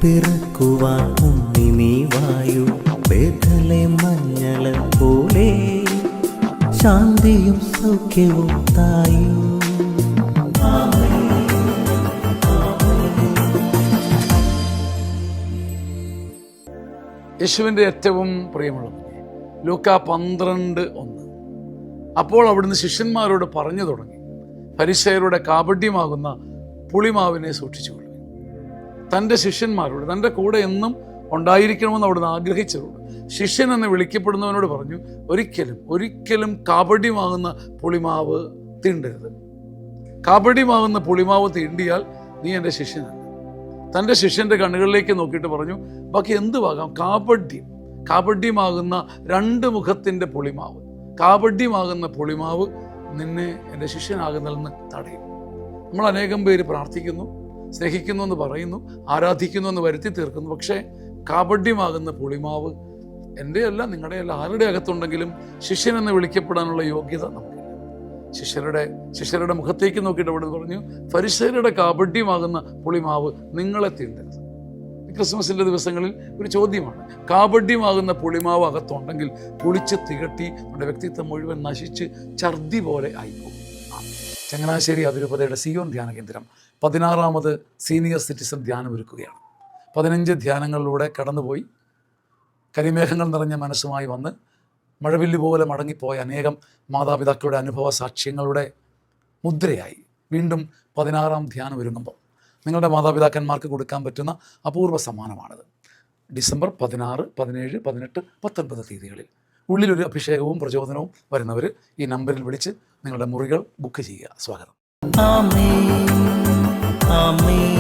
പിറക്കുവാൻ ഉണ്ണി നീ വായു, ബേഥലെ മഞ്ഞള പോലെ ശാന്തിയും സൗഖ്യവും തായു. യേശുവിൻ്റെ ഏറ്റവും പ്രിയമുള്ളവരെ, ലൂക്കാ 12:1. അപ്പോൾ അവിടുന്ന് ശിഷ്യന്മാരോട് പറഞ്ഞു തുടങ്ങി, ഫരിസേയരുടെ കാപട്യമാകുന്ന പുളിമാവിനെ സൂക്ഷിച്ചുകൊള്ളുവിൻ. തൻ്റെ ശിഷ്യന്മാരോട്, തൻ്റെ കൂടെ എന്നും ഉണ്ടായിരിക്കണമെന്ന് അവിടുന്ന് ആഗ്രഹിച്ചവരോട്, ശിഷ്യൻ എന്ന് വിളിക്കപ്പെടുന്നവനോട് പറഞ്ഞു, ഒരിക്കലും കാപട്യമാകുന്ന പുളിമാവ് തീണ്ടരുത്. കാപട്യമാകുന്ന പുളിമാവ് തീണ്ടിയാൽ നീ എൻ്റെ ശിഷ്യനല്ല. തൻ്റെ ശിഷ്യൻ്റെ കണ്ണുകളിലേക്ക് നോക്കിയിട്ട് പറഞ്ഞു, ബാക്കി എന്തുവാകാം? കാപട്യമാകുന്ന 2 മുഖത്തിൻ്റെ പുളിമാവ്, കാപട്യമാകുന്ന പുളിമാവ് നിന്നെ എൻ്റെ ശിഷ്യനാകുന്നതിൽ നിന്ന് തടയും. നമ്മൾ അനേകം പേര് പ്രാർത്ഥിക്കുന്നു, സ്നേഹിക്കുന്നു എന്ന് പറയുന്നു, ആരാധിക്കുന്നു എന്ന് വരുത്തി തീർക്കുന്നു. പക്ഷേ കാപട്യമാകുന്ന പുളിമാവ് എൻ്റെയല്ല, നിങ്ങളുടെയല്ല, ആരുടെ അകത്തുണ്ടെങ്കിലും ശിഷ്യൻ എന്ന് വിളിക്കപ്പെടാനുള്ള യോഗ്യത നമുക്കില്ല. ശിഷ്യരുടെ മുഖത്തേക്ക് നോക്കിയിട്ട് അവിടെ പറഞ്ഞു, ഫരിസേയരുടെ കാപട്യമാകുന്ന പുളിമാവ് നിങ്ങളെ തീണ്ടരുത്. ക്രിസ്മസിൻ്റെ ദിവസങ്ങളിൽ ഒരു ചോദ്യമാണ്, കാപട്യമാകുന്ന പുളിമാവ് അകത്തുണ്ടെങ്കിൽ പുളിച്ച് തികട്ടി നമ്മുടെ വ്യക്തിത്വം മുഴുവൻ നശിച്ച് ഛർദി പോലെ ആയിപ്പോകും. ചങ്ങനാശ്ശേരി അതിരൂപതയുടെ സിയോൻ ധ്യാന കേന്ദ്രം 16ാമത് സീനിയർ സിറ്റിസൺ ധ്യാനം ഒരുക്കുകയാണ്. 15 ധ്യാനങ്ങളിലൂടെ കടന്നുപോയി കരിമേഘങ്ങൾ നിറഞ്ഞ മനസ്സുമായി വന്ന് മഴവില്ല് പോലെ മടങ്ങിപ്പോയ അനേകം മാതാപിതാക്കളുടെ അനുഭവ സാക്ഷ്യങ്ങളുടെ മുദ്രയായി വീണ്ടും 16ാം ധ്യാനം ഒരുങ്ങുമ്പോൾ നിങ്ങളുടെ മാതാപിതാക്കന്മാർക്ക് കൊടുക്കാൻ പറ്റുന്ന അപൂർവ സമ്മാനമാണിത്. ഡിസംബർ 16, 17, 18, 19 തീയതികളിൽ ഉള്ളിലൊരു അഭിഷേകവും പ്രചോദനവും വരുന്നവർ ഈ നമ്പറിൽ വിളിച്ച് നിങ്ങളുടെ മുറികൾ ബുക്ക് ചെയ്യുക. സ്വാഗതം. ആമേൻ, ആമേൻ.